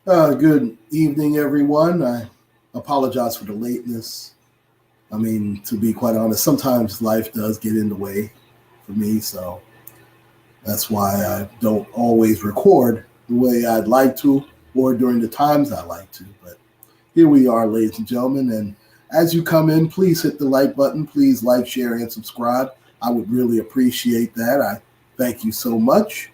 Good evening, everyone. I apologize for the lateness. I mean, to be quite honest, sometimes life does get in the way for me, so that's why I don't always record the way I'd like to or during the times I like to. But here we are, ladies and gentlemen, and as you come in, please hit the like button. Please like, share, and subscribe. I would really appreciate that. I thank you so much.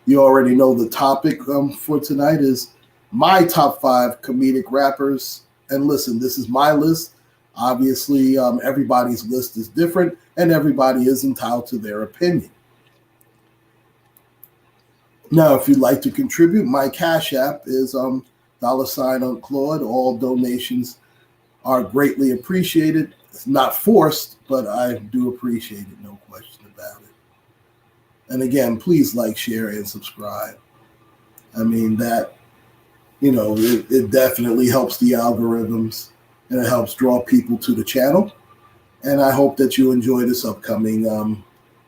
You already know the topic for tonight is my top five comedic rappers. And listen, this is my list. Obviously, everybody's list is different, and everybody is entitled to their opinion. Now, if you'd like to contribute, my Cash App is dollar sign on Claude. All donations are greatly appreciated. It's not forced, but I do appreciate it, no question about it. And again, please like, share, and subscribe. I mean, it definitely helps the algorithms and it helps draw people to the channel. And I hope that you enjoy this upcoming,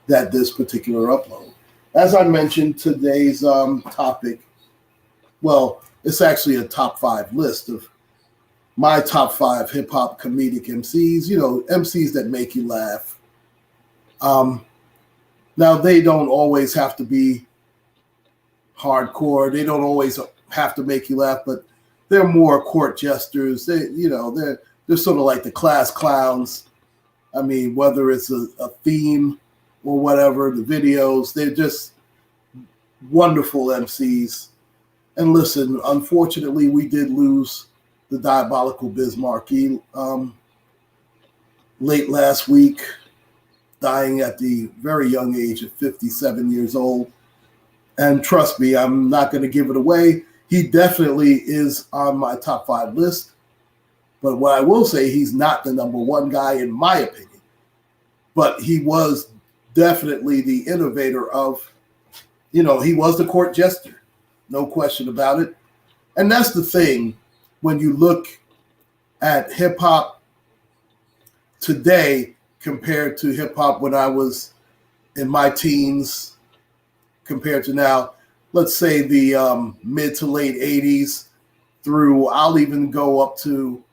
this particular upload. As I mentioned, today's topic, well, it's actually a top five list of my top five hip hop comedic MCs, MCs that make you laugh. Now, they don't always have to be hardcore. They don't always have to make you laugh, but they're more court jesters. They're sort of like the class clowns. I mean, whether it's a theme or whatever, the videos, they're just wonderful MCs. And listen, unfortunately, we did lose the diabolical Biz Markie late last week, dying at the very young age of 57 years old. And trust me, I'm not going to give it away. He definitely is on my top five list. But what I will say, he's not the number one guy in my opinion. But he was definitely the innovator of, he was the court jester. No question about it. And that's the thing when you look at hip hop today compared to hip hop when I was in my teens compared to now, let's say the mid to late 80s through, I'll even go up to,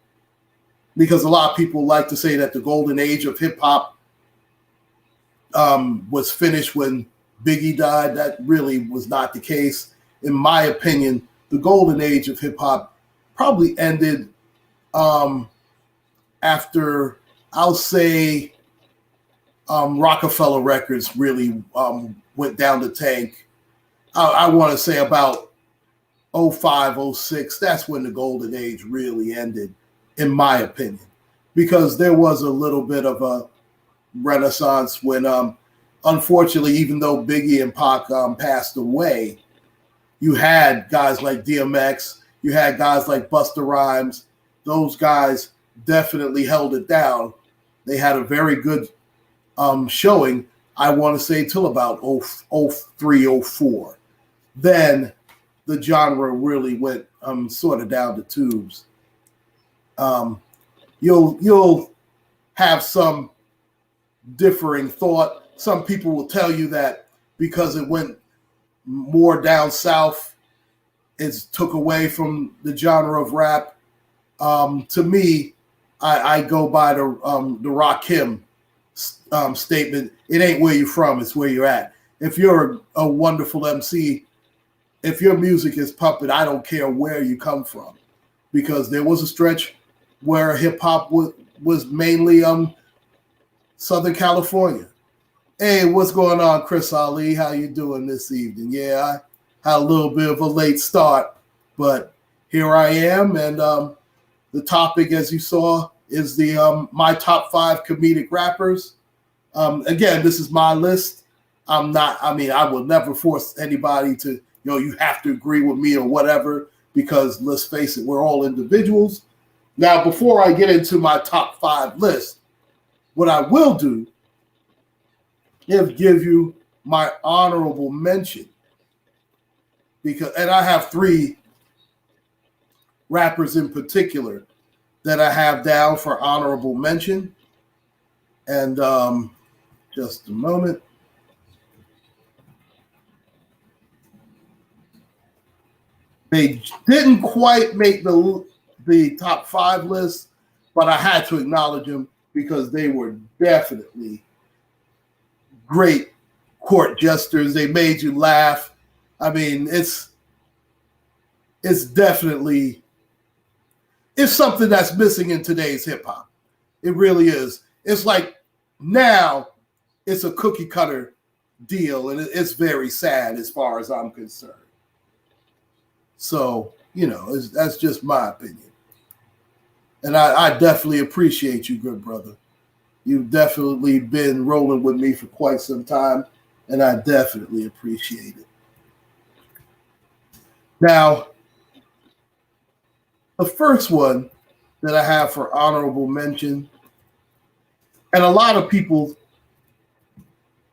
because a lot of people like to say that the golden age of hip hop was finished when Biggie died. That really was not the case. In my opinion, the golden age of hip hop probably ended after, I'll say, Rockefeller Records really went down the tank. I want to say about 05, 06. That's when the golden age really ended, in my opinion, because there was a little bit of a renaissance when, unfortunately, even though Biggie and Pac passed away, you had guys like DMX, you had guys like Busta Rhymes. Those guys definitely held it down. They had a very good showing, I want to say, till about 03, 04. Then the genre really went sort of down the tubes. You'll have some differing thought. Some people will tell you that because it went more down south, it took away from the genre of rap. To me, I go by the Rakim statement. It ain't where you're from, it's where you're at. If you're a wonderful MC, if your music is pumping, I don't care where you come from, because there was a stretch where hip hop was mainly Southern California. Hey, what's going on, Chris Ali? How you doing this evening? Yeah, I had a little bit of a late start, but here I am, and the topic, as you saw, is the my top five comedic rappers. Again, this is my list. I will never force anybody to, you have to agree with me or whatever, because let's face it, we're all individuals. Now, before I get into my top five list, what I will do is give you my honorable mention, and I have three rappers in particular that I have down for honorable mention. And just a moment. They didn't quite make the top 5 list, but I had to acknowledge them because they were definitely great court jesters. They made you laugh. I mean, it's definitely something that's missing in today's hip hop. It really is. It's like now it's a cookie cutter deal, and it's very sad as far as I'm concerned. So, that's just my opinion. And I definitely appreciate you, good brother. You've definitely been rolling with me for quite some time, and I definitely appreciate it. Now, the first one that I have for honorable mention, and a lot of people,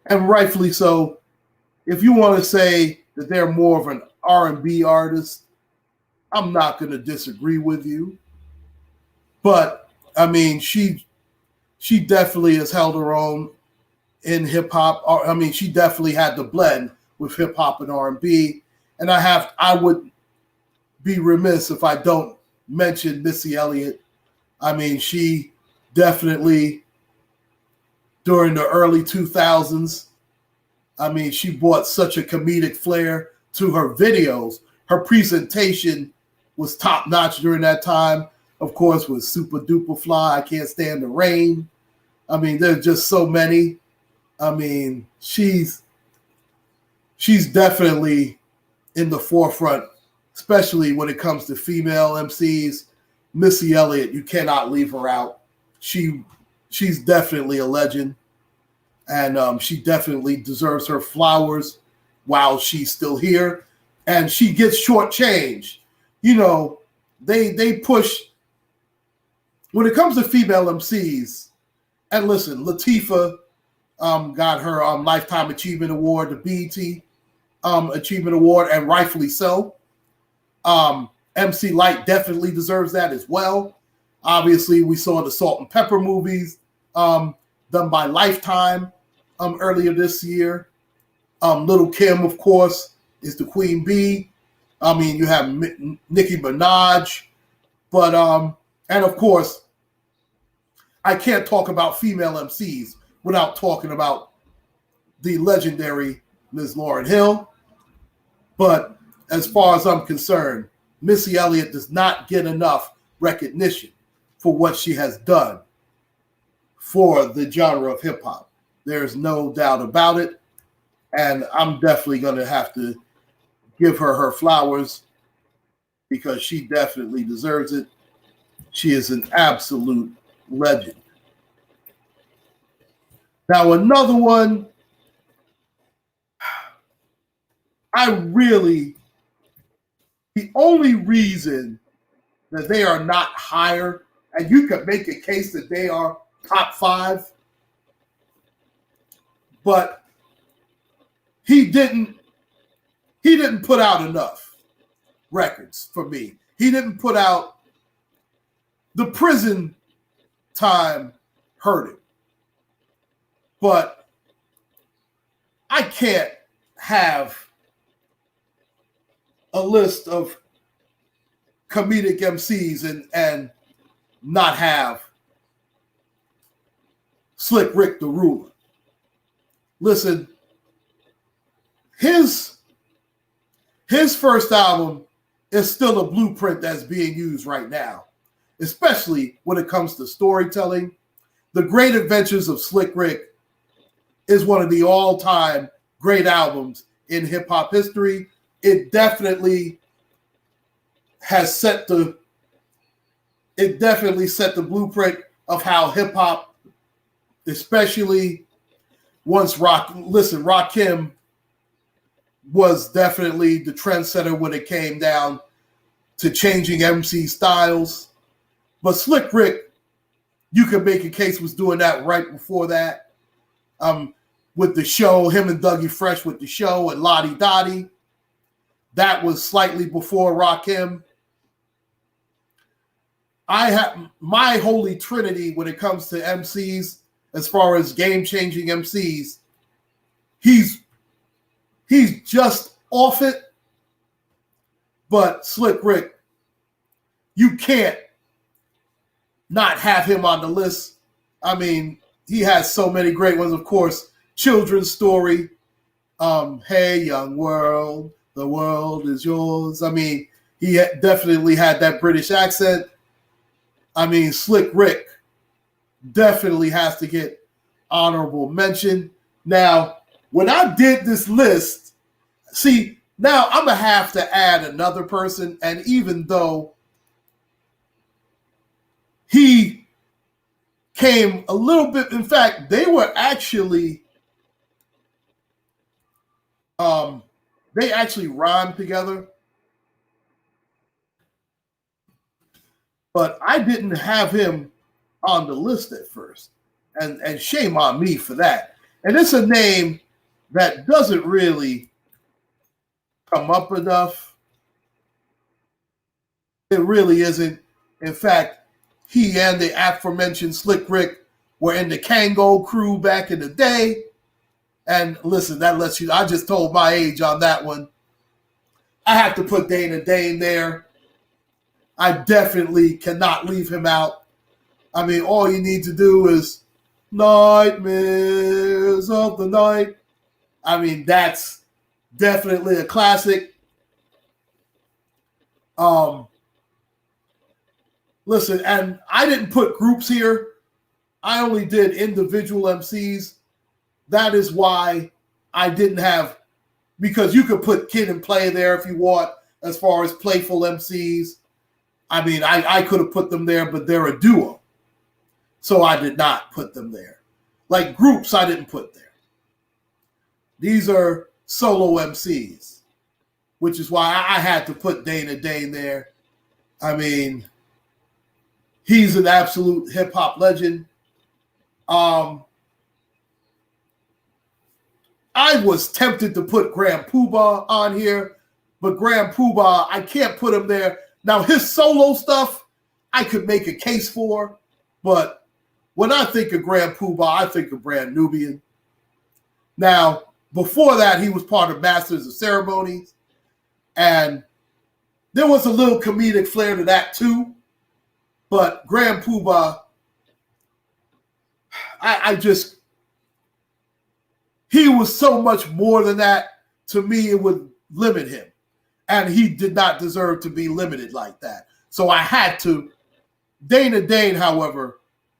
and rightfully so, if you want to say that they're more of an R&B artist, I'm not going to disagree with you. But, I mean, she definitely has held her own in hip-hop. I mean, she definitely had to blend with hip-hop and R&B. And I would be remiss if I don't mention Missy Elliott. I mean, she definitely, during the early 2000s, I mean, she brought such a comedic flair to her videos. Her presentation was top-notch during that time. Of course, with Super Duper Fly, I Can't Stand the Rain. I mean, there's just so many. I mean, she's definitely in the forefront, especially when it comes to female MCs. Missy Elliott, you cannot leave her out. She's definitely a legend, and she definitely deserves her flowers while she's still here. And she gets shortchanged. They push when it comes to female MCs. And listen, Latifah got her Lifetime Achievement Award, the BET Achievement Award, and rightfully so. MC Lyte definitely deserves that as well. Obviously, we saw the Salt and Pepper movies done by Lifetime earlier this year. Little Kim, of course, is the queen bee. I mean, you have Nicki Minaj, but and of course, I can't talk about female MCs without talking about the legendary Ms. Lauryn Hill. But as far as I'm concerned, Missy Elliott does not get enough recognition for what she has done for the genre of hip hop. There's no doubt about it. And I'm definitely going to have to give her flowers because she definitely deserves it. She is an absolute legend. Now, another one, the only reason that they are not higher, and you could make a case that they are top 5, but he didn't put out enough records for me. He didn't put out the prison time hurt him. But I can't have a list of comedic MCs and not have Slick Rick the Ruler. Listen, his first album is still a blueprint that's being used right now, especially when it comes to storytelling. The Great Adventures of Slick Rick is one of the all-time great albums in hip-hop history. It definitely set the blueprint of how hip-hop, especially once Rakim was definitely the trendsetter when it came down to changing MC styles. But Slick Rick, you could make a case, was doing that right before that. With the show, him and Dougie Fresh with the show and Lottie Dottie. That was slightly before Rakim. I have my holy trinity when it comes to MCs, as far as game-changing MCs. He's just off it, But Slick Rick, you can't not have him on the list. I mean, he has so many great ones. Of course, Children's Story. Hey, young world, the world is yours. I mean, he definitely had that British accent. I mean, Slick Rick definitely has to get honorable mention. Now, when I did this list, see, now I'm going to have to add another person. And even though he came a little bit, in fact, they were actually, they actually rhymed together. But I didn't have him on the list at first. And shame on me for that. And it's a name that doesn't really come up enough. It really isn't. In fact, he and the aforementioned Slick Rick were in the Kango crew back in the day. And listen, that lets you, I just told my age on that one. I have to put Dana Dane there. I definitely cannot leave him out. I mean, all you need to do is Nightmares of the Night. I mean, that's definitely a classic. Listen, and I didn't put groups here. I only did individual MCs. That is why I didn't have, because you could put Kid and Play there if you want, as far as playful MCs. I mean, I could have put them there, but they're a duo. So I did not put them there. Like groups, I didn't put there. These are solo MCs, which is why I had to put Dana Dane there. I mean, he's an absolute hip-hop legend. I was tempted to put Grand Poobah on here, but Grand Poobah, I can't put him there. Now, his solo stuff, I could make a case for, but when I think of Grand Poobah, I think of Brand Nubian. Now, before that, he was part of Masters of Ceremonies, and there was a little comedic flair to that too, but Grand Poobah, he was so much more than that. To me, it would limit him. And he did not deserve to be limited like that. So I had to. Dana Dane, however,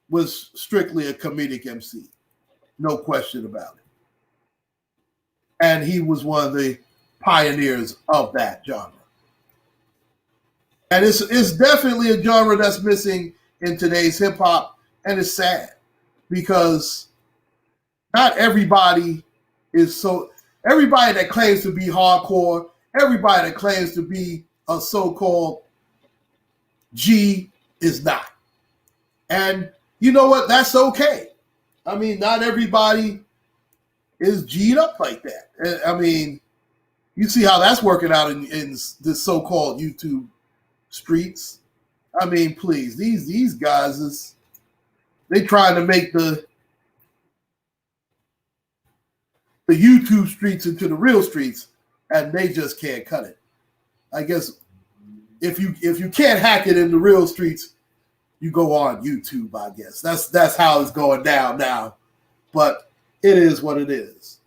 was strictly a comedic MC. No question about it. And he was one of the pioneers of that genre. And it's definitely a genre that's missing in today's hip hop. And it's sad because not everybody is so, everybody that claims to be hardcore, everybody that claims to be a so-called G is not. And you know what? That's okay. I mean, not everybody is G'd up like that. I mean, you see how that's working out in this so-called YouTube streets. I mean, please, these guys they trying to make the YouTube streets into the real streets, and they just can't cut it. I guess if you can't hack it in the real streets, you go on YouTube, I guess. That's how it's going down now. But it is what it is.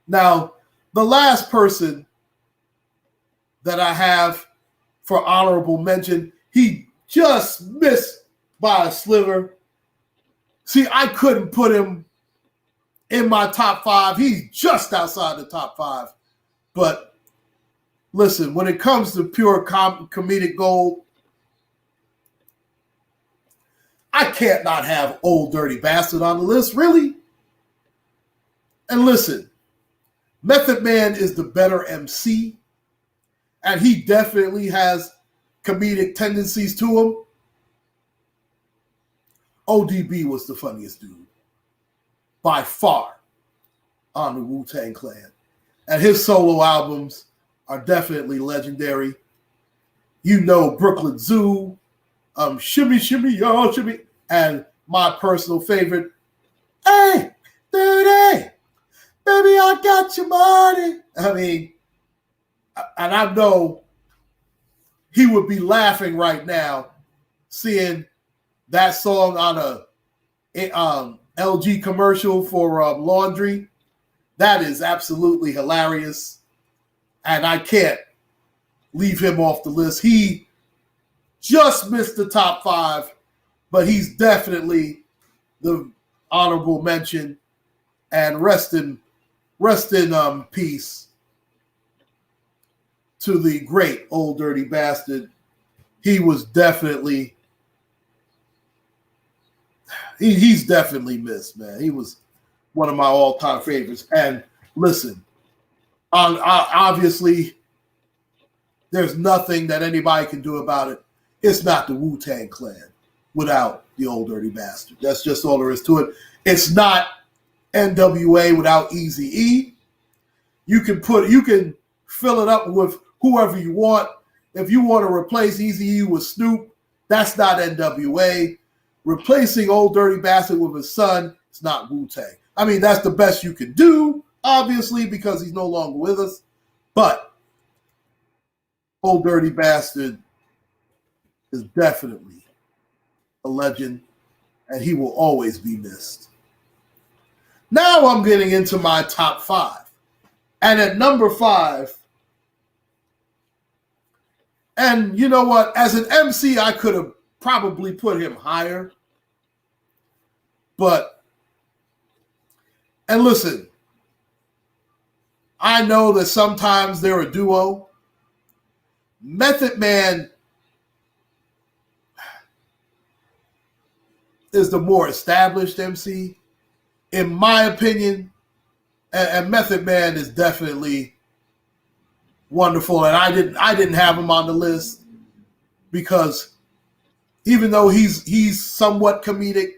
Now, the last person that I have for honorable mention, he just missed by a sliver. See, I couldn't put him in my top 5. He's just outside the top 5. But listen, when it comes to pure comedic gold, I can't not have Old Dirty Bastard on the list, really. And listen, Method Man is the better MC, and he definitely has comedic tendencies to him. ODB was the funniest dude, by far, on the Wu-Tang Clan. And his solo albums are definitely legendary. You know Brooklyn Zoo, Shimmy Shimmy Y'all Shimmy, and my personal favorite, Hey, Dirty, baby, I got your money. I mean, And I know he would be laughing right now seeing that song on a LG commercial for laundry. That is absolutely hilarious. And I can't leave him off the list. He just missed the top 5, but he's definitely the honorable mention. And rest in peace to the great Old Dirty Bastard. He was definitely he's definitely missed, man. He was one of my all-time favorites. And listen, obviously, there's nothing that anybody can do about it. It's not the Wu-Tang Clan without the Old Dirty Bastard. That's just all there is to it. It's not NWA without Eazy-E. You can fill it up with whoever you want. If you want to replace Eazy-E with Snoop, that's not NWA. Replacing Old Dirty Bastard with his son, it's not Wu-Tang. I mean, that's the best you can do, obviously, because he's no longer with us. But Old Dirty Bastard is definitely a legend, and he will always be missed. Now I'm getting into my top 5. And at number 5, and you know what? As an MC, I could have probably put him higher. And listen, I know that sometimes they're a duo. Method Man is the more established MC, in my opinion. And Method Man is definitely wonderful. And I didn't have him on the list because even though he's somewhat comedic,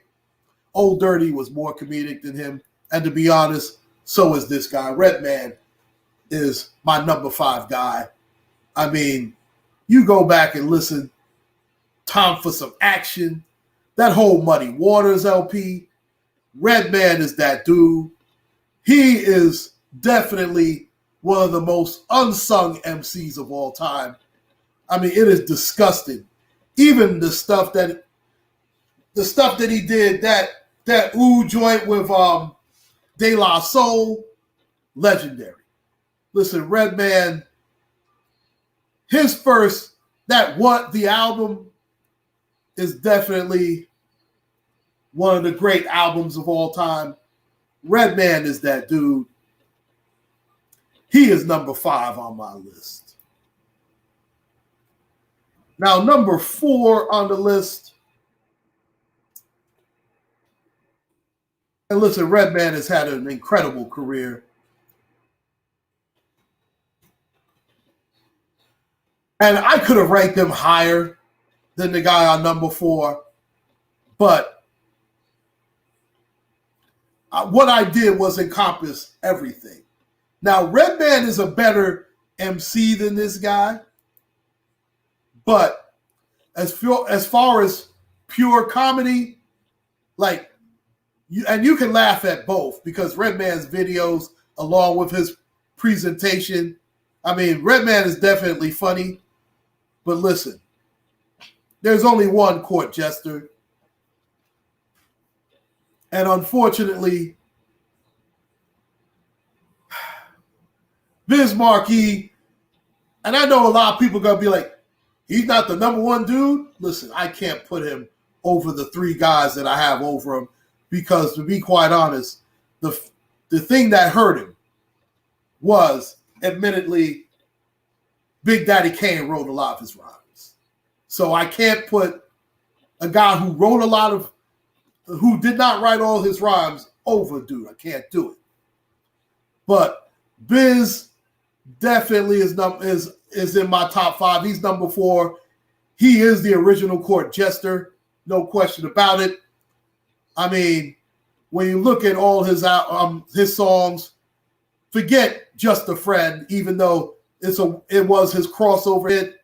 Old Dirty was more comedic than him. And to be honest, so is this guy. Redman is my number 5 guy. I mean, you go back and listen, Time for Some Action, that whole Muddy Waters LP, Redman is that dude. He is definitely one of the most unsung MCs of all time. I mean, it is disgusting. Even the stuff that he did, that Ooh joint with De La Soul, legendary. Listen, Redman, his first, the album is definitely one of the great albums of all time. Redman is that dude. He is number 5 on my list. Now, number 4 on the list. And listen, Redman has had an incredible career. And I could have ranked him higher than the guy on number 4. But what I did was encompass everything. Now, Redman is a better MC than this guy. But as far as pure comedy, you can laugh at both because Redman's videos, along with his presentation, I mean, Redman is definitely funny. But listen, there's only one court jester. And unfortunately, Biz Markie, and I know a lot of people are going to be like, he's not the number 1 dude. Listen, I can't put him over the 3 guys that I have over him because, to be quite honest, the thing that hurt him was, admittedly, Big Daddy Kane wrote a lot of his rhymes. So I can't put a guy who who did not write all his rhymes over dude. I can't do it. But Biz definitely is in my top 5. He's number 4. He is the original court jester, no question about it. I mean, when you look at all his songs, forget Just a Friend, even though it was his crossover hit.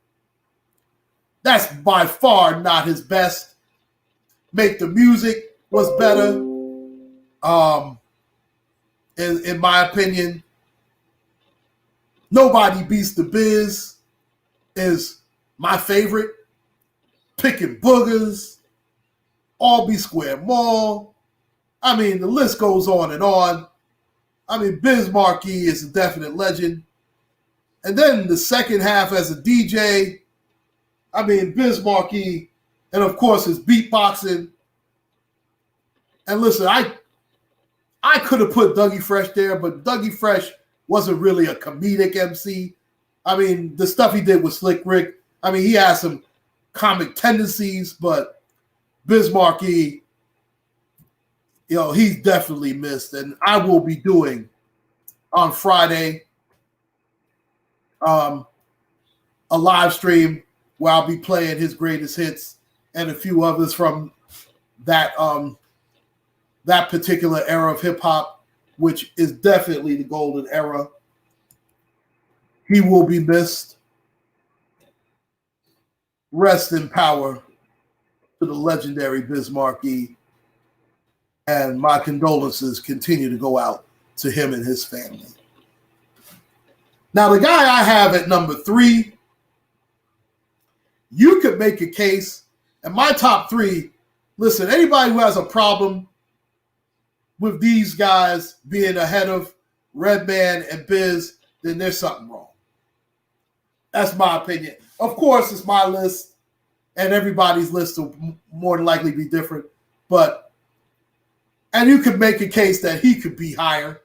That's by far not his best. Make the Music was better, in my opinion. Nobody Beats the Biz is my favorite. Picking Boogers, Albee Square Mall. I mean, the list goes on and on. I mean, Biz Markie is a definite legend. And then the second half as a DJ, I mean, Biz Markie, and of course his beatboxing. And listen, I could have put Dougie Fresh there, but Dougie Fresh wasn't really a comedic MC. I mean, the stuff he did with Slick Rick, I mean, he has some comic tendencies, but Biz Markie, he's definitely missed. And I will be doing on Friday a live stream where I'll be playing his greatest hits and a few others from that that particular era of hip hop, which is definitely the golden era. He will be missed. Rest in power to the legendary Biz Markie, and my condolences continue to go out to him and his family. Now, the guy I have at number 3, you could make a case, and my top 3, listen, anybody who has a problem with these guys being ahead of Redman and Biz, then there's something wrong. That's my opinion. Of course, it's my list, and everybody's list will more than likely be different. And you could make a case that he could be higher.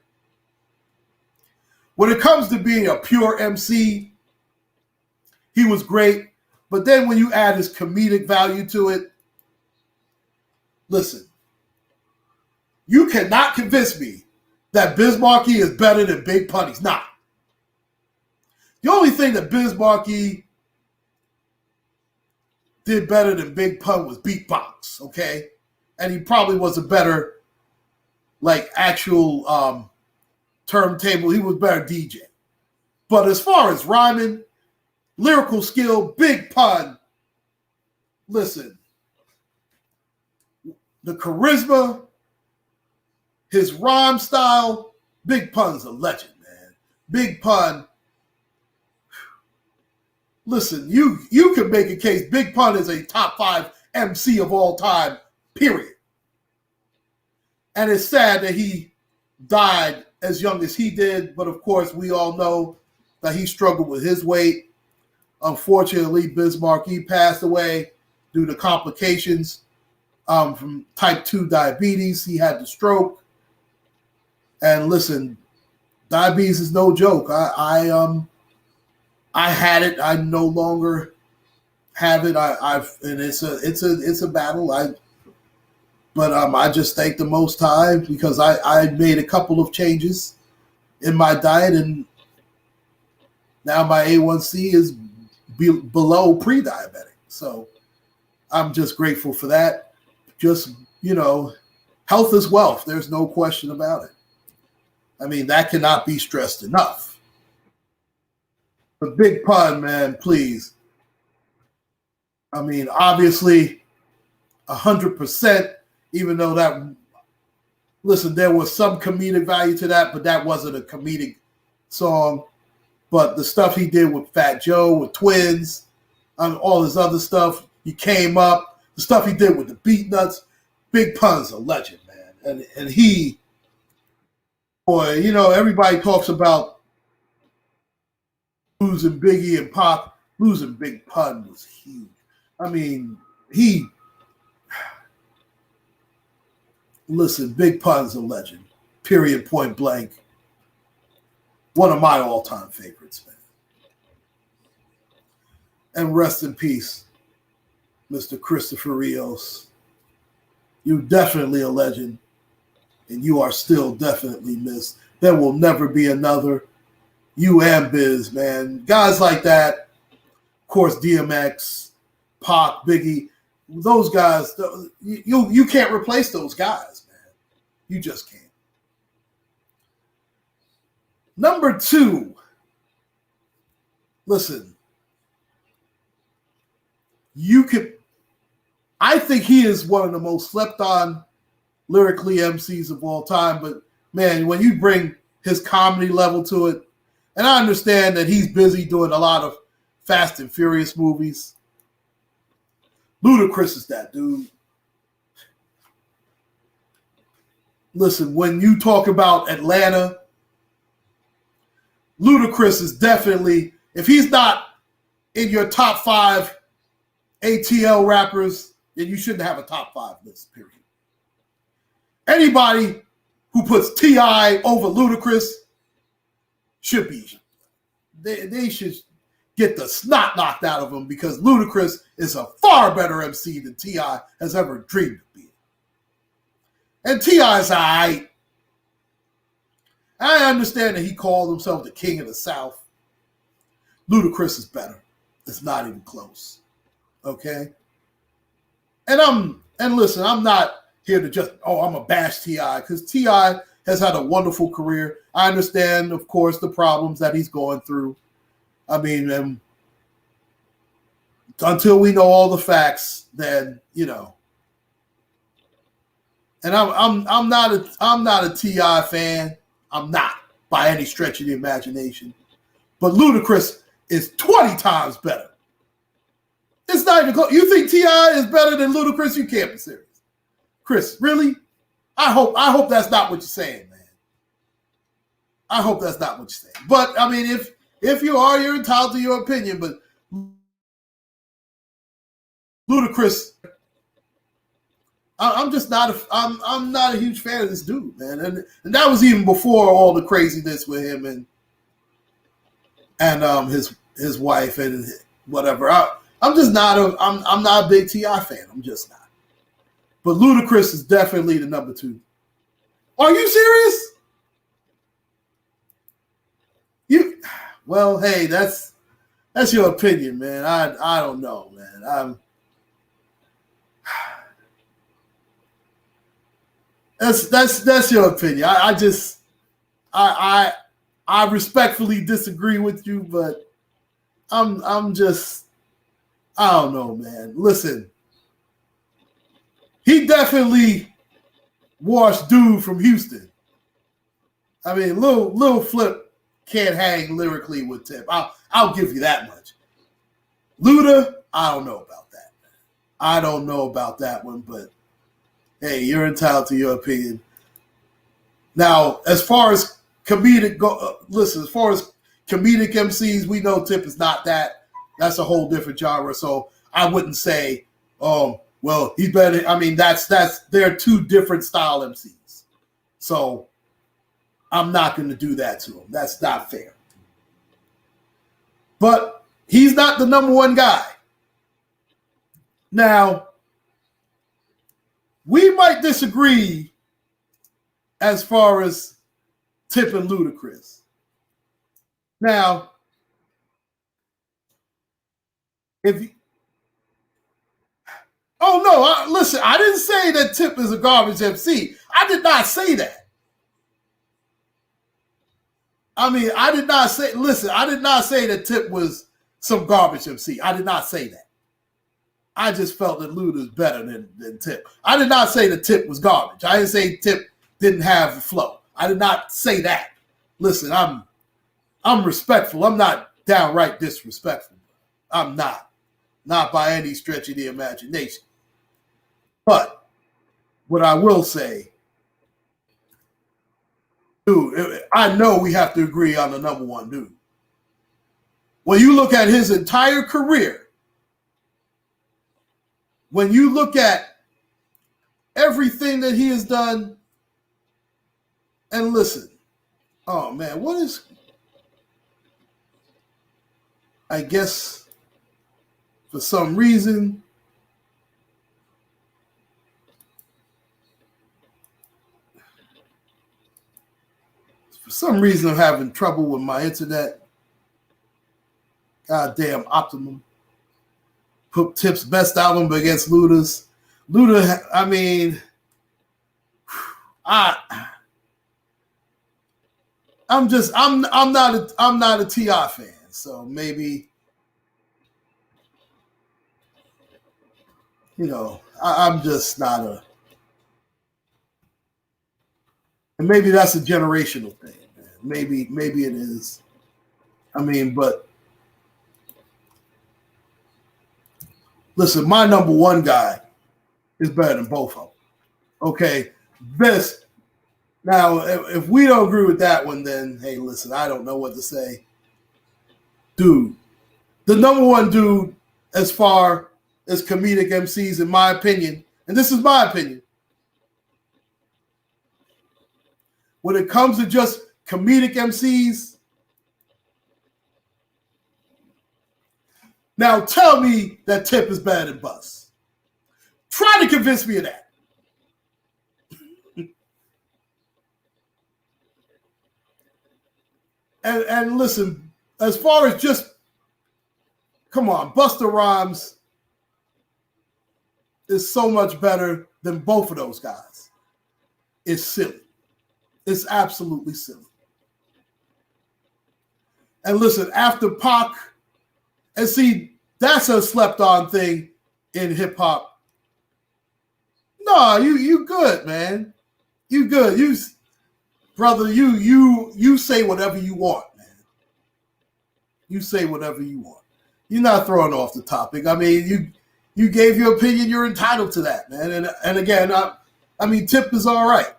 When it comes to being a pure MC, he was great. But then when you add his comedic value to it, listen, you cannot convince me that Biz Markie is better than Big Pun. He's not. The only thing that Biz Markie did better than Big Pun was beatbox, okay? And he probably was a better, actual turntable. He was better DJ. But as far as rhyming, lyrical skill, Big Pun, listen, the charisma, his rhyme style, Big Pun's a legend, man. Big Pun, listen, you can make a case. Big Pun is a top 5 MC of all time, period. And it's sad that he died as young as he did, but of course we all know that he struggled with his weight. Unfortunately, Biz Markie passed away due to complications from type 2 diabetes. He had the stroke. And listen, diabetes is no joke. I had it. I no longer have it. And it's a battle. I just thank the Most High because I made a couple of changes in my diet, and now my A1C is below pre-diabetic. So I'm just grateful for that. Just, health is wealth. There's no question about it. I mean, that cannot be stressed enough. But Big Pun, man, please. I mean, obviously, 100%, even though that, listen, there was some comedic value to that, but that wasn't a comedic song. But the stuff he did with Fat Joe, with Twins, and all his other stuff, he came up. The stuff he did with the Beat Nuts, Big Pun's a legend, man. And he, boy, everybody talks about losing Biggie and Pop. Losing Big Pun was huge. I mean, listen, Big Pun's a legend. Period, point blank. One of my all-time favorites, man. And rest in peace, Mr. Christopher Rios. You're definitely a legend, and you are still definitely missed. There will never be another you and Biz, man. Guys like that, of course, DMX, Pac, Biggie, those guys, you can't replace those guys, man. You just can't. Number 2, listen, I think he is one of the most slept on lyrically MCs of all time, but man, when you bring his comedy level to it, And I understand that he's busy doing a lot of Fast and Furious movies. Ludacris is that dude. Listen, when you talk about Atlanta, Ludacris is definitely, if he's not in your top 5 ATL rappers, then you shouldn't have a top 5 list, period. Anybody who puts T.I. over Ludacris should be, they should get the snot knocked out of them, because Ludacris is a far better MC than T.I. has ever dreamed of being. And T.I. is all right. I understand that he called himself the king of the South. Ludacris is better. It's not even close. Okay? And listen, I'm not here to just, I'm a bash T.I., because T.I. has had a wonderful career. I understand, of course, the problems that he's going through. I mean, until we know all the facts, then, you know. And I'm not a T.I. fan. I'm not, by any stretch of the imagination. But Ludacris is 20 times better. It's not even close. You think T.I. is better than Ludacris? You can't be serious. Chris, really? I hope that's not what you're saying, man. I hope that's not what you're saying. But I mean, if you are, you're entitled to your opinion. But Ludacris, I'm just not I'm not a huge fan of this dude, man. And that was even before all the craziness with him and his wife and whatever. I'm just not I'm not a big T.I. fan. I'm just not. But Ludacris is definitely the number 2. Are you serious? Well, hey, that's your opinion, man. I don't know, man. That's your opinion. I respectfully disagree with you, but I'm just, I don't know, man. Listen, he definitely washed dude from Houston. I mean, Lil Flip can't hang lyrically with Tip. I'll give you that much. Luda, I don't know about that. I don't know about that one, but hey, you're entitled to your opinion. Now, as far as comedic as far as comedic MCs, we know Tip is not that. That's a whole different genre. So I wouldn't say, well, he's better. I mean, they're 2 different style MCs. So I'm not going to do that to him. That's not fair. But he's not the number 1 guy. Now, we might disagree as far as Tip and Ludacris. Now, listen, I didn't say that Tip is a garbage MC. I did not say that. I mean, I did not say that Tip was some garbage MC. I did not say that. I just felt that Luda is better than Tip. I did not say that Tip was garbage. I didn't say Tip didn't have the flow. I did not say that. Listen, I'm respectful. I'm not downright disrespectful. I'm not. Not by any stretch of the imagination. But what I will say, dude, I know we have to agree on the number 1 dude. When you look at his entire career, when you look at everything that he has done, and listen, oh man, what is, I guess for some reason, I'm having trouble with my internet. Goddamn Optimum. Put Tip's best album against Luda's. Luda, I mean, I'm not a T.I. fan, so maybe, you know, I'm just not and maybe that's a generational thing, man. Maybe it is. I mean, but listen, my number one guy is better than both of them. Okay, best. Now, if we don't agree with that one, then hey, listen, I don't know what to say, dude. The number one dude, as far as comedic MCs, in my opinion, and this is my opinion, when it comes to just comedic MCs, now tell me that Tip is better than Bus. Try to convince me of that. And listen, as far as just, come on, Busta Rhymes is so much better than both of those guys. It's silly. It's absolutely silly. And listen, after Pac, and see, that's a slept-on thing in hip-hop. No, you good, man. You good. Brother, you say whatever you want, man. You say whatever you want. You're not throwing off the topic. I mean, you gave your opinion. You're entitled to that, man. And again, I mean, Tip is all right.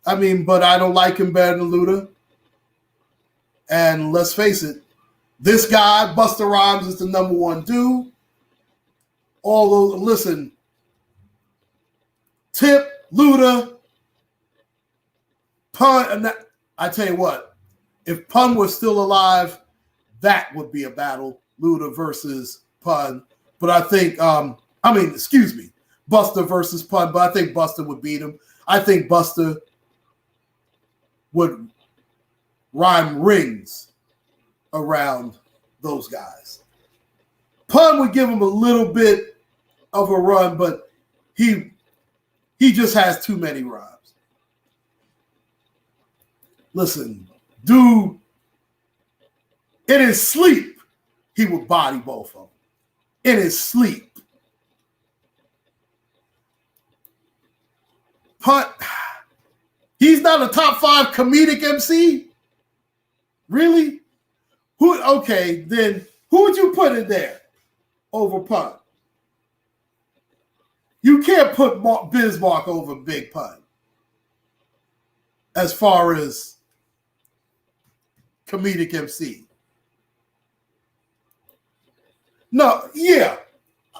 I mean, but I don't like him better than Luda. And let's face it, this guy, Busta Rhymes, is the number one dude. Although, listen, Tip, Luda, Pun, and that, I tell you what, if Pun was still alive, that would be a battle, Luda versus Pun. But I think, Busta versus Pun, but I think Busta would beat him. I think Busta would rhyme rings around those guys. Pun would give him a little bit of a run, but he just has too many rhymes. Listen, dude, in his sleep, he would body both of them. In his sleep. Pun, he's not a top 5 comedic MC? Really? Okay, then who would you put in there over Pun? You can't put Bismarck over Big Pun as far as comedic MC. No, yeah.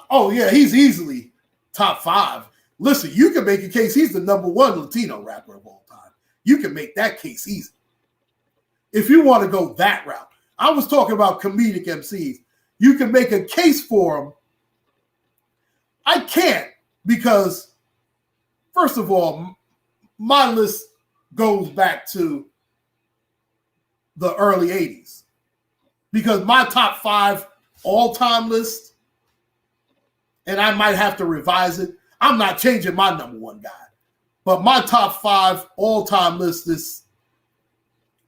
Oh, yeah, he's easily top 5. Listen, you can make a case he's the number 1 Latino rapper of all time. You can make that case easy. If you want to go that route. I was talking about comedic MCs. You can make a case for them. I can't because, first of all, my list goes back to the early 80s. Because my top 5 all-time list, and I might have to revise it. I'm not changing my number 1 guy. But my top 5 all-time list is,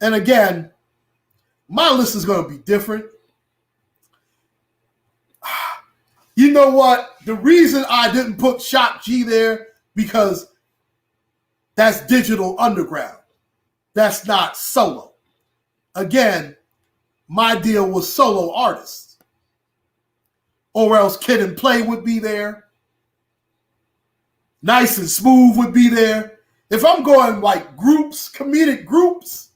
and again, my list is going to be different. You know what? The reason I didn't put Shock G there, because that's Digital Underground. That's not solo. Again, my deal was solo artists. Or else Kid and Play would be there. Nice and Smooth would be there. If I'm going like groups, comedic groups,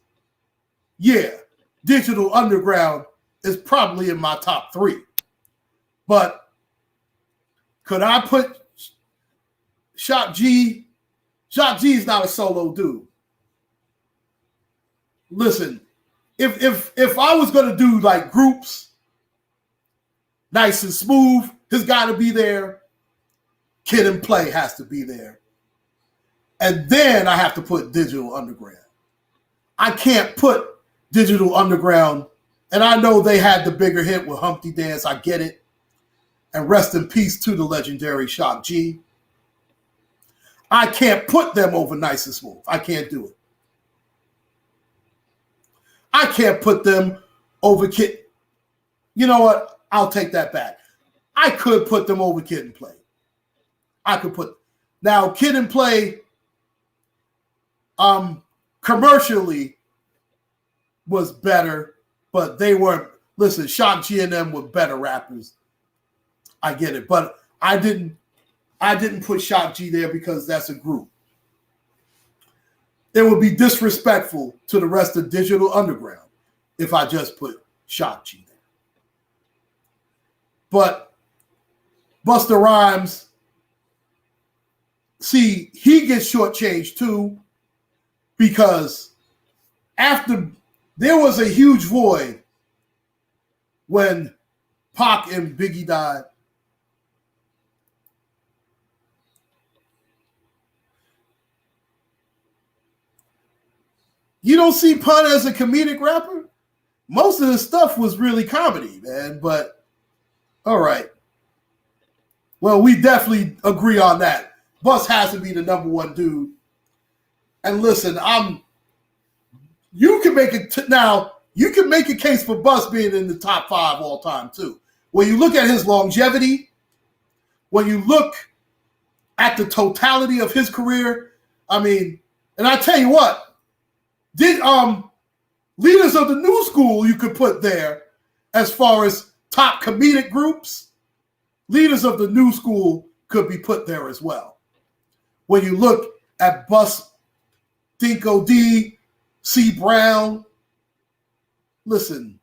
yeah, Digital Underground is probably in my top 3. But could I put Shock G? Shock G is not a solo dude. Listen, if I was going to do like groups, Nice and Smooth has got to be there. Kid and Play has to be there. And then I have to put Digital Underground. I can't put Digital Underground, and I know they had the bigger hit with Humpty Dance. I get it. And rest in peace to the legendary Shock G. I can't put them over Nice and Smooth. I can't do it. I can't put them over Kid. You know what? I'll take that back. I could put them over Kid and Play. I could put. Now, Kid and Play commercially was better but they weren't. Listen, Shock G and them were better rappers. I get it, but I didn't put Shock G there because that's a group. It would be disrespectful to the rest of Digital Underground if I just put Shock G there. But Busta Rhymes, see, he gets shortchanged too, because after there was a huge void when Pac and Biggie died. You don't see Pun as a comedic rapper? Most of his stuff was really comedy, man, but all right. Well, we definitely agree on that. Bus has to be the number one dude. And listen, you can make a case for Bus being in the top 5 all time too. When you look at his longevity, when you look at the totality of his career, I mean, and I tell you what, did Leaders of the New School you could put there as far as top comedic groups? Leaders of the New School could be put there as well. When you look at Bus, Dinko D, C. Brown, listen,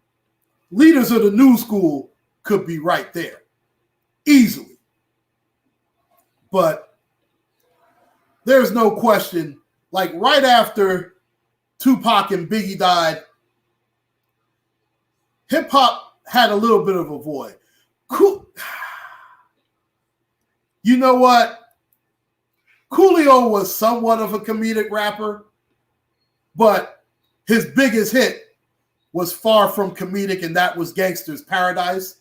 Leaders of the New School could be right there easily. But there's no question, like right after Tupac and Biggie died, hip-hop had a little bit of a void. Cool. You know what? Coolio was somewhat of a comedic rapper, but his biggest hit was far from comedic, and that was Gangsta's Paradise.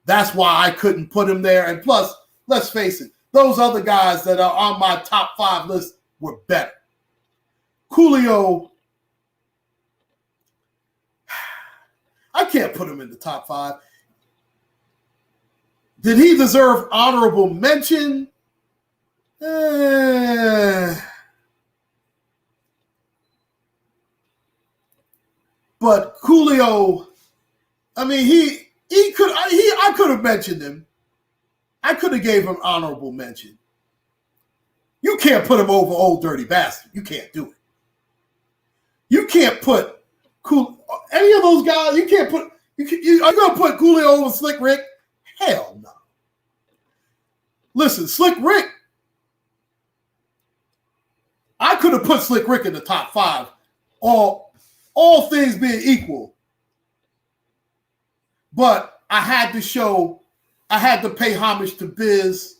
That's why I couldn't put him there. And plus, let's face it, those other guys that are on my top 5 list were better. Coolio, I can't put him in the top 5. Did he deserve honorable mention? But Coolio, I mean, I could have mentioned him. I could have gave him honorable mention. You can't put him over Old Dirty Bastard. You can't do it. You can't put any of those guys. You can't put. Are you gonna put Coolio over Slick Rick? Hell no. Listen, Slick Rick. I could have put Slick Rick in the top 5, all things being equal. But I had to pay homage to Biz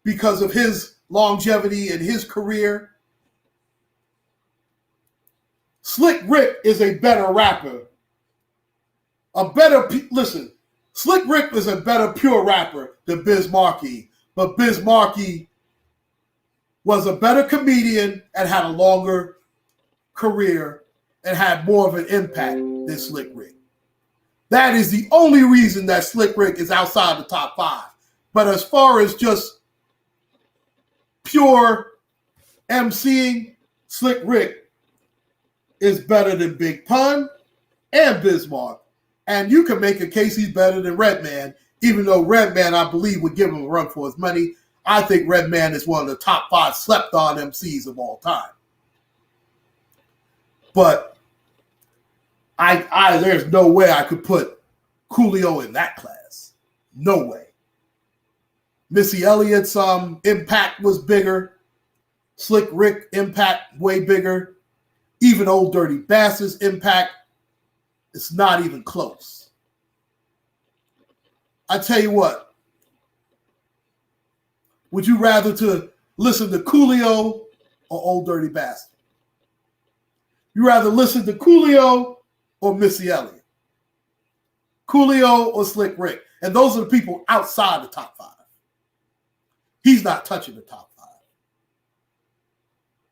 because of his longevity and his career. Slick Rick is a better rapper. Slick Rick is a better pure rapper than Biz Markie, but Biz Markie was a better comedian and had a longer career and had more of an impact than Slick Rick. That is the only reason that Slick Rick is outside the top 5. But as far as just pure MCing, Slick Rick is better than Big Pun and Bismarck. And you can make a case he's better than Redman, even though Redman, I believe, would give him a run for his money. I think Redman is one of the top 5 slept-on MCs of all time. But there's no way I could put Coolio in that class. No way. Missy Elliott's impact was bigger. Slick Rick impact way bigger. Even Old Dirty Bastard's impact, it's not even close. I tell you what. Would you rather to listen to Coolio or Old Dirty Bastard? You rather listen to Coolio or Missy Elliott? Coolio or Slick Rick? And those are the people outside the top 5. He's not touching the top 5.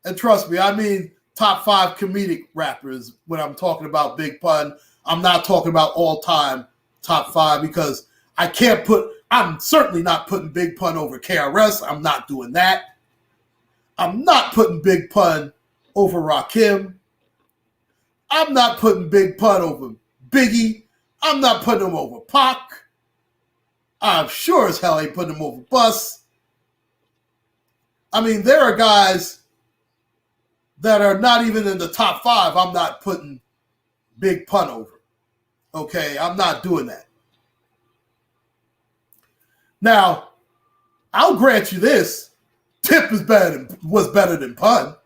And trust me, I mean top 5 comedic rappers when I'm talking about Big Pun. I'm not talking about all-time top 5 because I'm certainly not putting Big Pun over KRS. I'm not doing that. I'm not putting Big Pun over Rakim. I'm not putting Big Pun over Biggie. I'm not putting him over Pac. I'm sure as hell ain't putting him over Bus. I mean, there are guys that are not even in the top 5. I'm not putting Big Pun over. Okay, I'm not doing that. Now, I'll grant you this. Tip was better than Pun.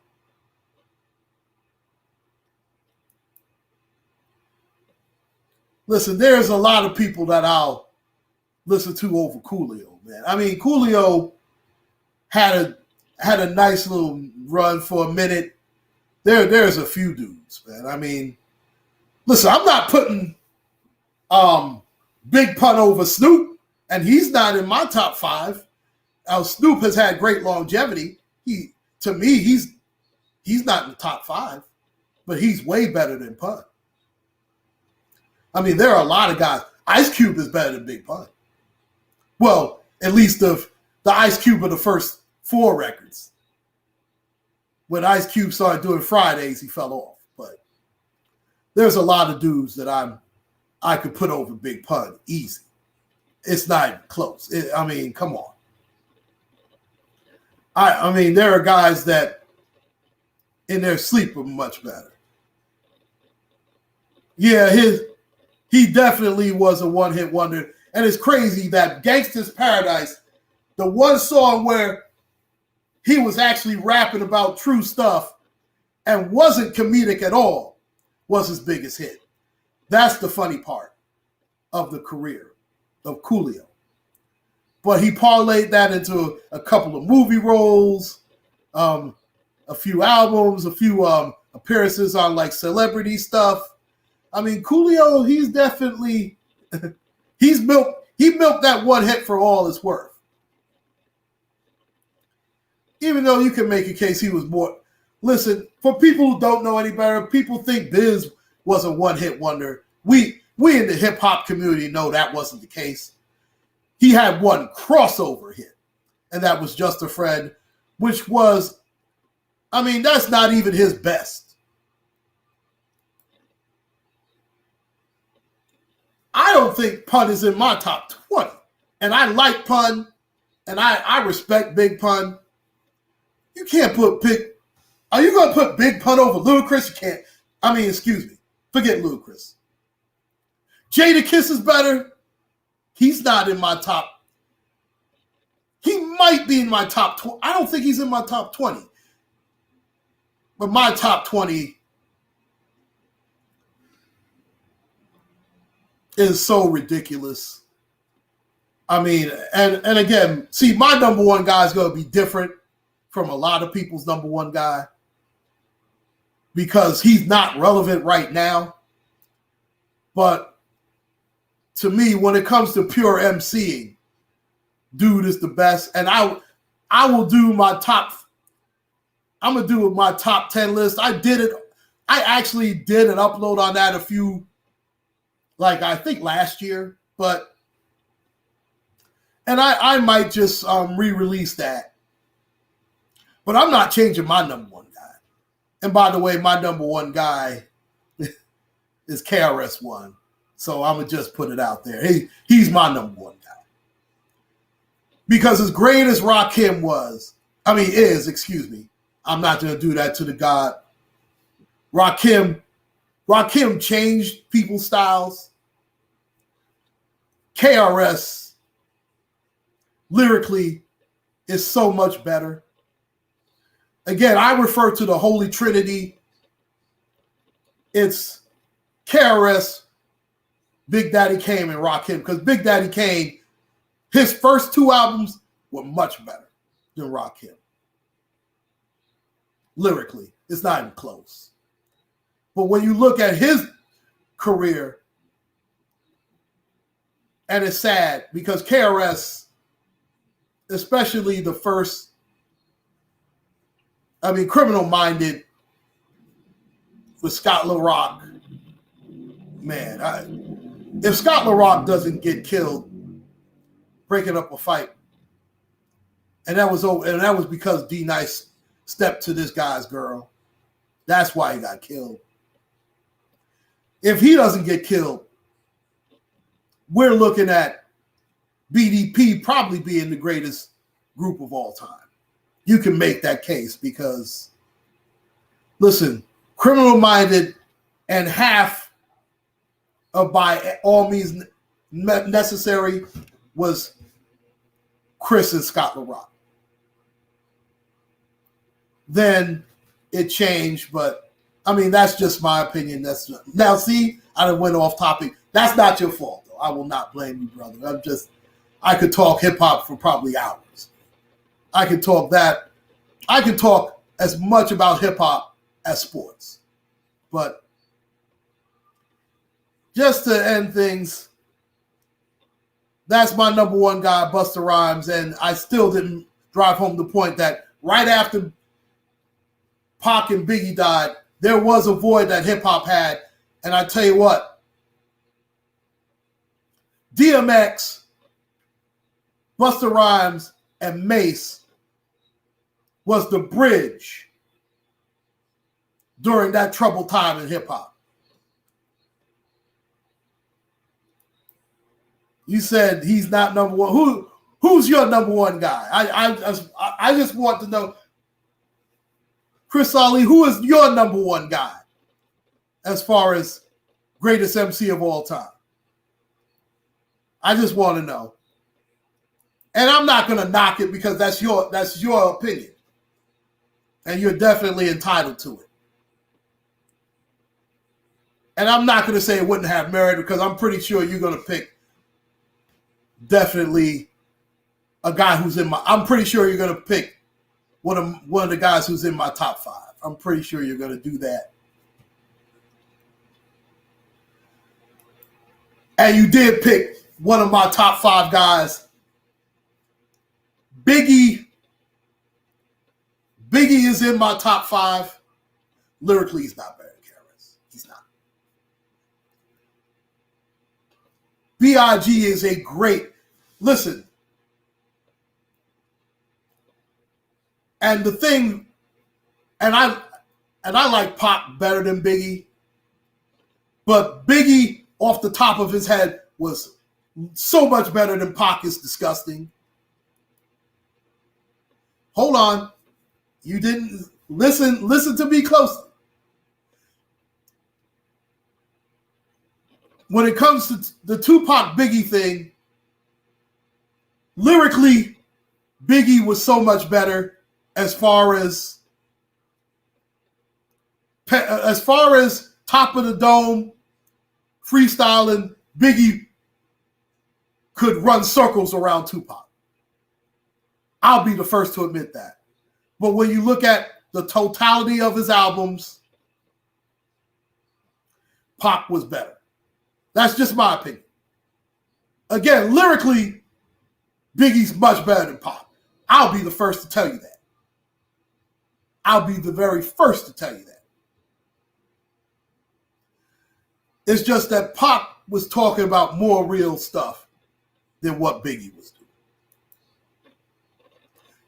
Listen, there's a lot of people that I'll listen to over Coolio, man. I mean, Coolio had a nice little run for a minute. There's a few dudes, man. I mean, listen, I'm not putting Big Pun over Snoop, and he's not in my top 5. Snoop has had great longevity. To me, he's not in the top 5, but he's way better than Pun. I mean, there are a lot of guys. Ice Cube is better than Big Pun. Well, at least the Ice Cube of the first 4 records. When Ice Cube started doing Fridays, he fell off. But there's a lot of dudes that I could put over Big Pun easy. It's not even close. I mean, come on. I mean, there are guys that in their sleep are much better. Yeah, he definitely was a one-hit wonder. And it's crazy that Gangsta's Paradise, the one song where he was actually rapping about true stuff and wasn't comedic at all, was his biggest hit. That's the funny part of the career of Coolio. But he parlayed that into a couple of movie roles, a few albums, a few appearances on like celebrity stuff. I mean, Coolio, he's definitely he milked that one hit for all it's worth. Even though you can make a case he was more. Listen, for people who don't know any better, people think Biz was a one-hit wonder. We in the hip-hop community know that wasn't the case. He had one crossover hit, and that was Just a Friend, which was, I mean, that's not even his best. I don't think Pun is in my top 20. And I like Pun, and I respect Big Pun. You can't put are you going to put Big Pun over Ludacris? You can't. I mean, excuse me. Forget Ludacris. Jadakiss is better. He's not in my top. He might be in my top 20. I don't think he's in my top 20. But my top 20 is so ridiculous. I mean, and again, see, my number one guy is going to be different from a lot of people's number one guy because he's not relevant right now. But to me, when it comes to pure MCing, dude is the best. And I will do my top. I'm going to do my top 10 list. I actually did an upload on that I think last year. And I might just re-release that. But I'm not changing my number one guy. And by the way, my number one guy is KRS-One. So I'm going to just put it out there. He's my number one guy. Because as great as Rakim excuse me. I'm not going to do that to the God. Rakim changed people's styles. KRS lyrically is so much better. Again, I refer to the Holy Trinity. It's KRS, Big Daddy Kane, and Rakim. Because Big Daddy Kane, his first 2 albums were much better than Rakim. Lyrically, it's not even close. But when you look at his career, and it's sad because KRS, especially the first, Criminal Minded with Scott LaRock, man, if Scott LaRock doesn't get killed breaking up a fight, and that was because D Nice stepped to this guy's girl. That's why he got killed. if he doesn't get killed, we're looking at BDP probably being the greatest group of all time. You can make that case because, listen, Criminal Minded and half of By All Means Necessary was Chris and Scott LaRock. Then it changed, but I mean, that's just my opinion. Now, see, I done went off topic. That's not your fault, though. I will not blame you, brother. I could talk hip hop for probably hours. I could talk as much about hip hop as sports. But just to end things, that's my number one guy, Busta Rhymes, and I still didn't drive home the point that right after Pac and Biggie died, there was a void that hip hop had, and I tell you what, DMX, Busta Rhymes, and Mace was the bridge during that troubled time in hip hop. You said he's not number one. Who's your number one guy? I just want to know, Chris Ali, who is your number one guy as far as greatest MC of all time? I just want to know. And I'm not going to knock it because that's your opinion. And you're definitely entitled to it. And I'm not going to say it wouldn't have merit because I'm pretty sure you're going to pick definitely a guy who's I'm pretty sure you're going to pick one of the guys who's in my top 5. I'm pretty sure you're going to do that. And you did pick one of my top 5 guys. Biggie is in my top 5. Lyrically, he's not better than KRS. He's not. B.I.G. is a great, listen. And the thing, and I like Pac better than Biggie, but Biggie off the top of his head was so much better than Pac is disgusting. Hold on. You didn't listen to me closely. When it comes to the Tupac Biggie thing, lyrically, Biggie was so much better as far as top of the dome, freestyling. Biggie could run circles around Tupac. I'll be the first to admit that. But when you look at the totality of his albums, Pac was better. That's just my opinion. Again, lyrically, Biggie's much better than Pac. I'll be the first to tell you that. I'll be the very first to tell you that. It's just that Pac was talking about more real stuff than what Biggie was doing.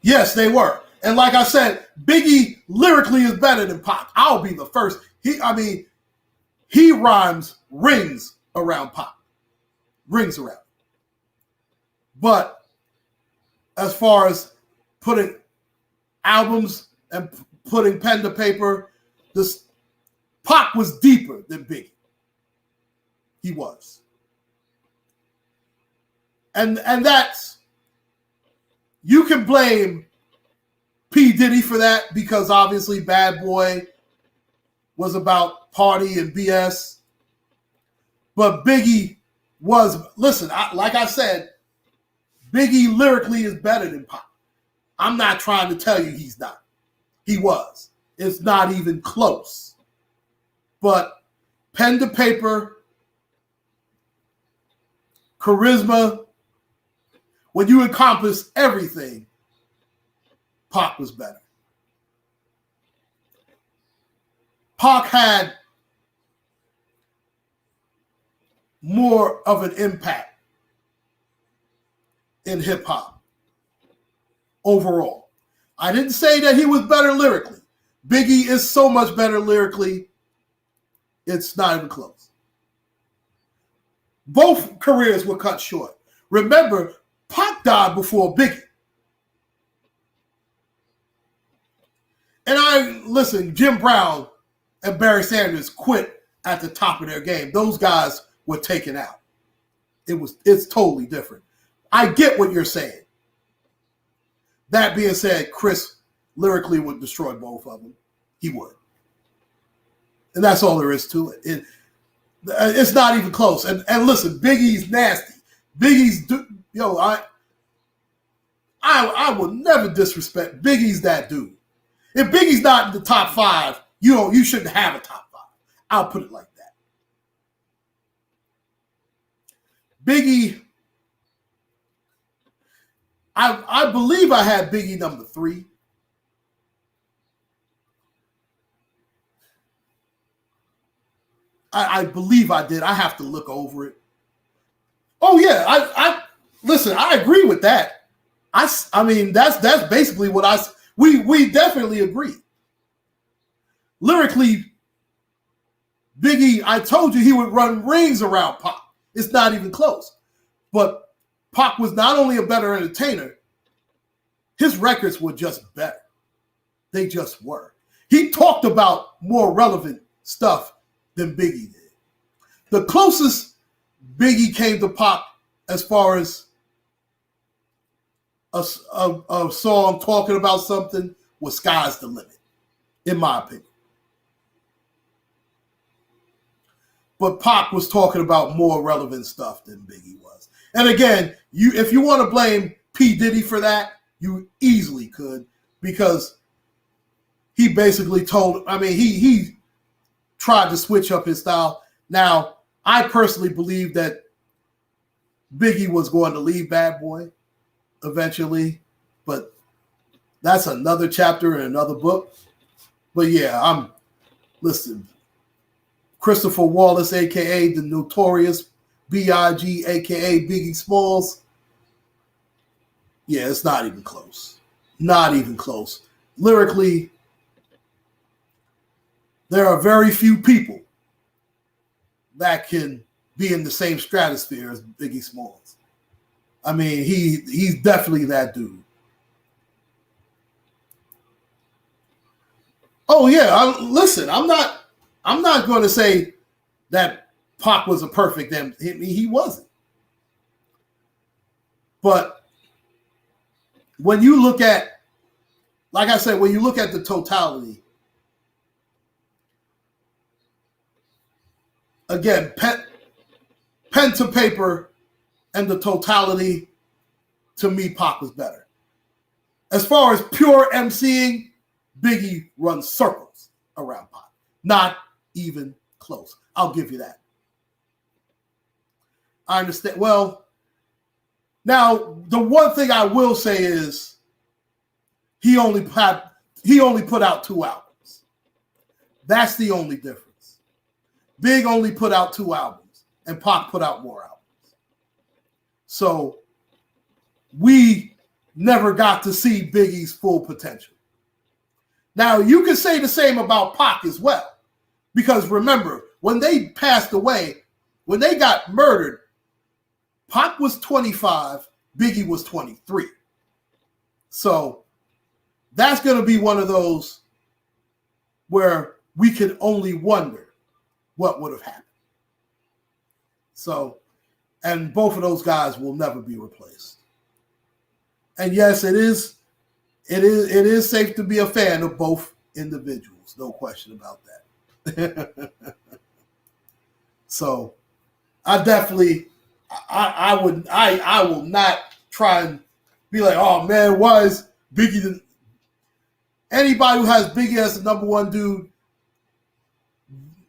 Yes, they were. And like I said, Biggie lyrically is better than Pac. I'll be the first. He rhymes rings around Pac. Rings around. But as far as putting albums and putting pen to paper, Pac was deeper than Biggie. He was. And that's, you can blame P. Diddy for that because obviously Bad Boy was about party and BS. But Biggie was, listen, like I said, Biggie lyrically is better than Pac. I'm not trying to tell you he's not. He was. It's not even close. But pen to paper, charisma, when you encompass everything, Pac was better. Pac had more of an impact in hip hop overall. I didn't say that he was better lyrically. Biggie is so much better lyrically, it's not even close. Both careers were cut short. Remember, Pac died before Biggie. And listen, Jim Brown and Barry Sanders quit at the top of their game. Those guys were taken out. It's totally different. I get what you're saying. That being said, Chris lyrically would destroy both of them. He would. And that's all there is to it. It's not even close. And listen, Biggie's nasty. I will never disrespect Biggie's that dude. If Biggie's not in the top 5, you shouldn't have a top 5. I'll put it like that. Biggie, I believe I had Biggie number 3. I believe I did. I have to look over it. Oh yeah, I listen. I agree with that. I mean that's basically what we definitely agree. Lyrically, Biggie, I told you he would run rings around Pac. It's not even close. But Pac was not only a better entertainer, his records were just better. They just were. He talked about more relevant stuff than Biggie did. The closest Biggie came to Pac as far as a song talking about something was Sky's the Limit, in my opinion. But Pac was talking about more relevant stuff than Biggie was. And again, if you want to blame P. Diddy for that, you easily could, because he basically he tried to switch up his style. Now, I personally believe that Biggie was going to leave Bad Boy eventually, but that's another chapter in another book. But yeah, listen, Christopher Wallace, a.k.a. the Notorious B.I.G., a.k.a. Biggie Smalls. Yeah, it's not even close. Not even close. Lyrically, there are very few people that can be in the same stratosphere as Biggie Smalls. I mean, he's definitely that dude. Oh yeah, listen, I'm not going to say that Pac was a perfect MC. He wasn't. But when you look at, like I said, when you look at the totality, again, pen to paper and the totality, to me, Pac was better. As far as pure MCing, Biggie runs circles around Pac. Not even close. I'll give you that. I understand. Well, now the one thing I will say is he only put out 2 albums. That's the only difference. Big only put out 2 albums, and Pac put out more albums. So we never got to see Biggie's full potential. Now, you can say the same about Pac as well. Because remember, when they passed away, when they got murdered, Pac was 25, Biggie was 23. So that's going to be one of those where we can only wonder what would have happened. So, and both of those guys will never be replaced. And yes, it is safe to be a fan of both individuals. No question about that. So I definitely, I will not try and be like, oh man, why is Biggie anybody who has Biggie as the number 1 dude,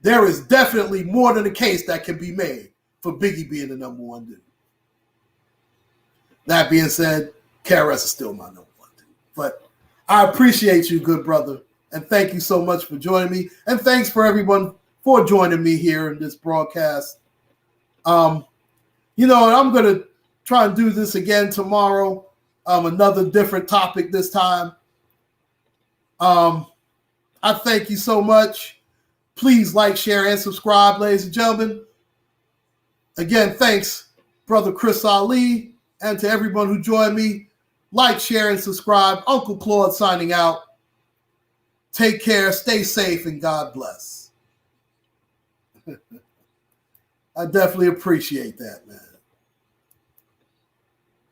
there is definitely more than a case that can be made for Biggie being the number 1 dude. That being said, KRS is still my number 1 dude. But I appreciate you, good brother. And thank you so much for joining me. And thanks for everyone for joining me here in this broadcast. I'm going to try and do this again tomorrow. Another different topic this time. I thank you so much. Please like, share, and subscribe, ladies and gentlemen. Again, thanks, Brother Chris Ali, and to everyone who joined me. Like, share, and subscribe. Uncle Claude signing out. Take care, stay safe, and God bless. I definitely appreciate that, man.